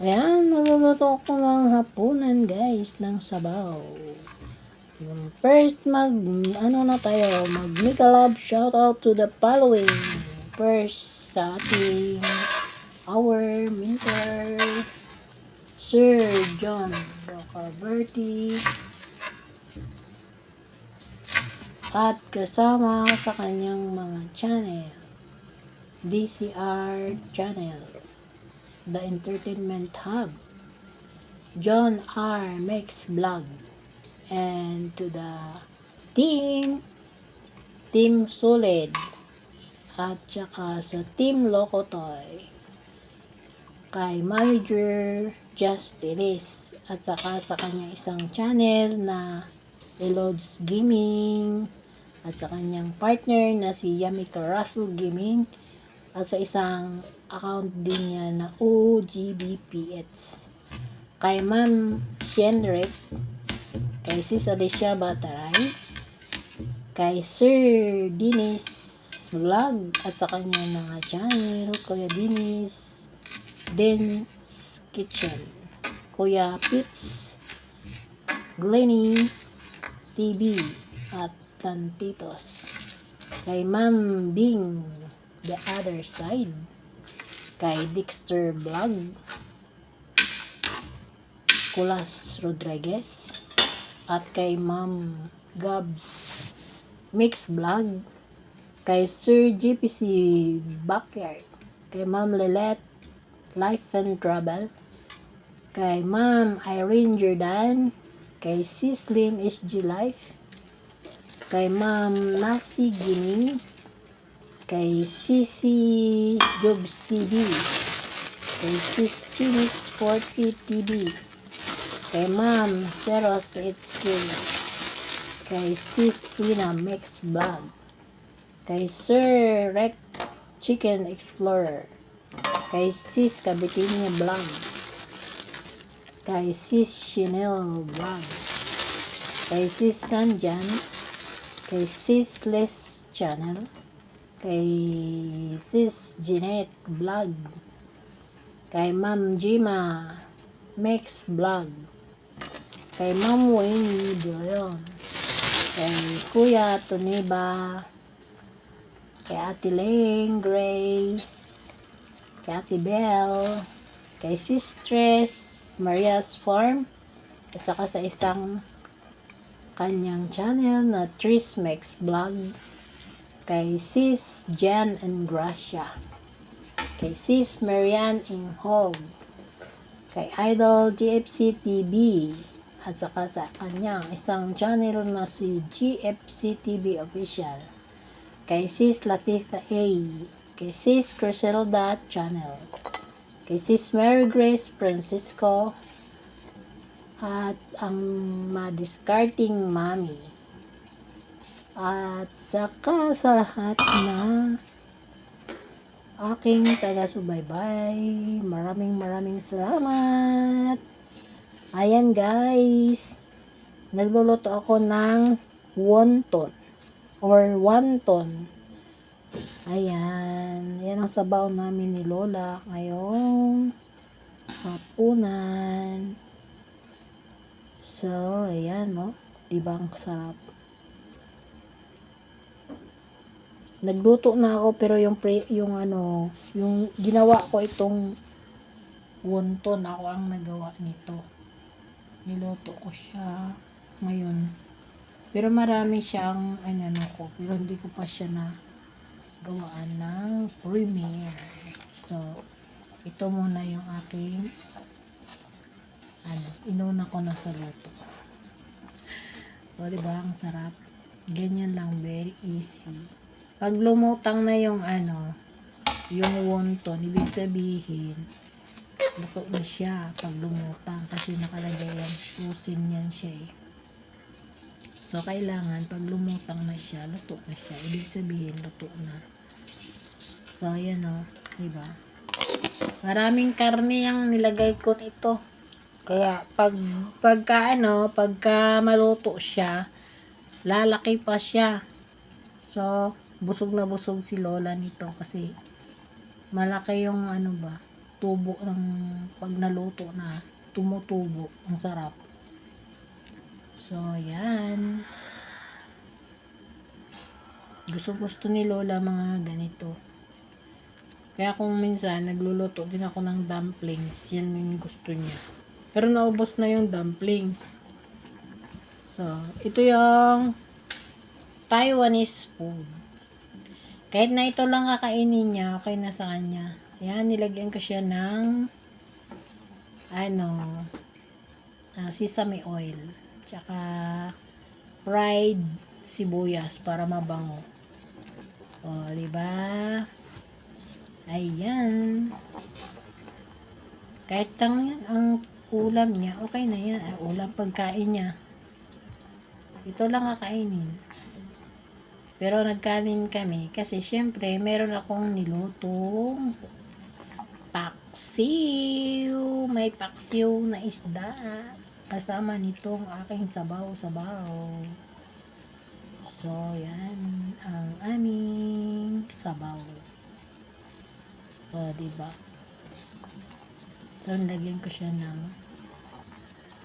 Ayan, magluluto ako ng hapunan guys, ng sabaw. Yung first, ano na tayo, mag-make a love shoutout to the following. First, sa ating, our mentor, Sir John Rocaberti, at kasama sa kanyang mga channel, DCR Channel, The Entertainment Hub, John R. Makes Vlog, and to the Team Solid, at saka sa Team Lokotoy, kay Manager Justice, at saka sa kanya isang channel na Elods Gaming, at sa kanyang partner na si Yamika Russell Gaming, at sa isang account din niya na OGBPH, kay Ma'am Shenrek, kay Sis Alicia Bataray, kay Sir Dinis Vlog, at sa kanyang mga channel, Kuya Dinis Den's Kitchen, Kuya Pits, Glenny TV, at Tantitos, kay Ma'am Bing The Other Side, kay Dexter Vlog, Kulas Rodriguez, at kay Ma'am Gabs Mix Vlog, kay Sir GPC Backyard, kay Ma'am Lilet Life and Travel, kay Ma'am Irene Jordan, kay Sislin SG Life, kay Ma'am Nasi Gaming, kay Sisi Jobs TV, kay Sis Chinix 40 TV, kay Ma'am Seros HQ, kay Sis Ina Mix Vlog, kay Sir Rec Chicken Explorer, kay Sis Kabitinia Vlog, kay Sis Chanel Vlog, kay Sis Sanjan, kay Sis Les Channel, kay Sis Jeanette Vlog, kay Ma'am Jima Mix Vlog, kay Ma'am Wayne De Leon, kay Kuya Toniba, kay Ate Ling Gray, kay Ate Bell, kay Sis Tres Maria's Farm, at saka sa isang kanyang channel na Tris Max Vlog, kay Sis Jan and Gracia, kay Sis Marianne Inghog, kay Idol GFC TV, at saka sa kanyang isang channel na si GFC TV Official, kay Sis Latifa A, kay Sis Criselda Channel, kay Sis Mary Grace Francisco, at ang Madiscarding Mami, at saka sa lahat na aking taga-subaybay, maraming salamat. Ayan guys, nagluluto ako ng wonton or wonton. Ayan, yan ang sabaw namin ni Lola ngayong hapunan. So, ayan no, diba ang sarap. Nagluto na ako pero yung ginawa ko itong wonton, ako ang nagawa nito. Niluto ko siya ngayon. Pero marami siyang ko, pero hindi ko pa siya na gawaan ng premiere. So, ito muna yung aking inuna ko na sa luto. O, diba? Ang sarap. Ganyan lang. Very easy. Pag lumutang na yung yung wonton, ibig sabihin, luto na siya pag lumutang. Kasi nakalagay yan. Susin yan siya eh. So, kailangan pag lumutang na siya, luto na siya. Ibig sabihin, luto na. So, ayan o. Diba? Maraming karne yung nilagay ko nito. Kaya, pagka maluto siya, lalaki pa siya. So, busog na busog si Lola nito kasi malaki yung tubo ng pag naluto na, tumutubo. Ang sarap. So, yan. Gusto ni Lola mga ganito. Kaya kung minsan, nagluluto din ako ng dumplings. Yan yung gusto niya. Pero naubos na yung dumplings. So, ito yung Taiwanese food. Kahit na ito lang kakainin niya, okay na sa kanya. Ayan, nilagyan ko siya ng sesame oil. Tsaka fried sibuyas para mabango. O, diba? Ayan. Kahit lang yan, ang ulam niya, okay na yan. Ulam pagkain niya. Ito lang kakainin. Pero nagkanin kami kasi syempre meron akong nilutong paksiw. May paksiw na isda kasama nitong aking sabaw-sabaw. So, yan ang aming sabaw. O, diba? So, nilagyan ko siya ng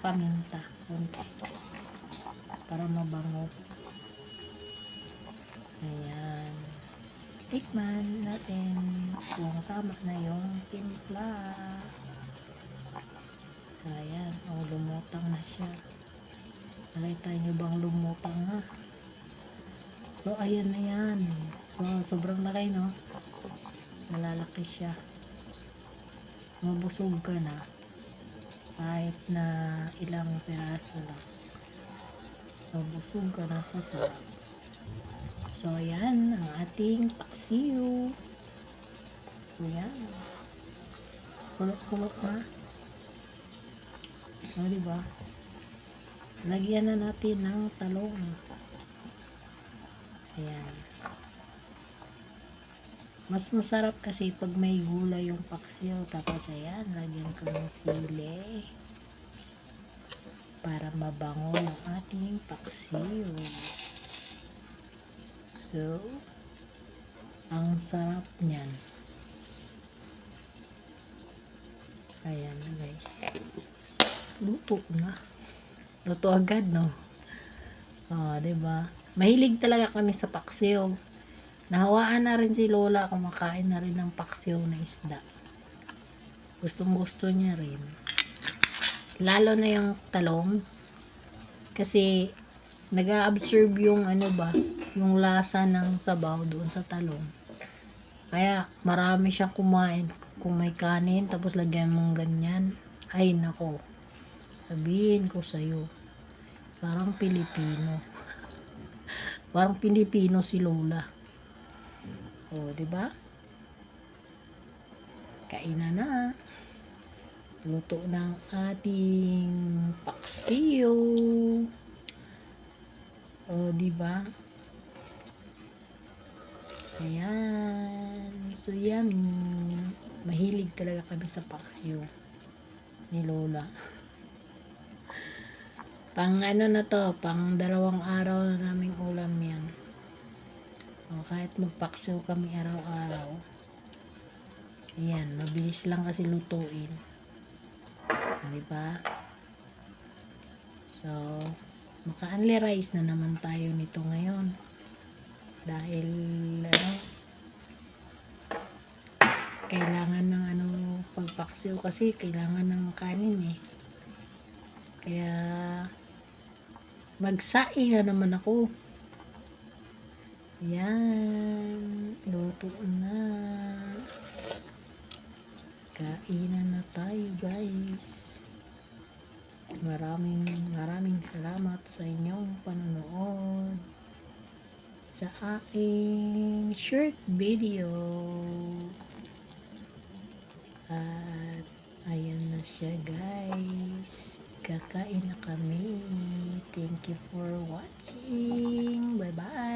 paminta. Konti. Para mabango. Ayan. Tikman natin kung tama na yung timpla. So, ayan. O, lumutang na siya. Nakita nyo bang lumutang na? So, ayan na yan. So, sobrang laki, no? Malalaki siya. Mabusog ka na. Kahit na ilang peraso lang. Mabusog ka na sa sarap. So, ayan, ang ating paksiw. Ayan. Kulok-kulok na. O, diba? Lagyan na natin ng talong. Ayan. Mas masarap kasi pag may gulay yung paksiw. Tapos, ayan, lagyan ko ng sili. Para mabango yung ating paksiw. So, ang sarap niyan. Ayan na guys. Luto na. Luto agad, no? O, diba? Mahilig talaga kami sa paksiw. Nahawaan na rin si Lola. Kumakain na rin ng paksiw na isda. Gustong gusto niya rin. Lalo na yung talong. Kasi, nag-a-absorb yung yung lasa ng sabaw doon sa talong. Kaya marami siyang kumain. Kung may kanin tapos lagyan mong ganyan, ay nako, sabihin ko sa'yo, parang Pilipino. Parang Pilipino si Lola. O, diba? Kainan na. Luto ng ating paksiw. O, diba? Ayan. So, yummy. Mahilig talaga kami sa paksiw ni Lola. Pang na to, pang 2 araw na naming ulam yan. O, kahit magpaksiw kami araw-araw. Ayan, mabilis lang kasi lutuin. Diba? So, maka-only rice na naman tayo nito ngayon. Dahil, kailangan ng pagpaksiw kasi kailangan ng kanin eh. Kaya, magsaing na naman ako. Yan, luto na. Kainan na tayo guys. Maraming salamat sa inyong panonood sa aking short video. At ayan na siya guys. Kakain na kami. Thank you for watching. Bye bye.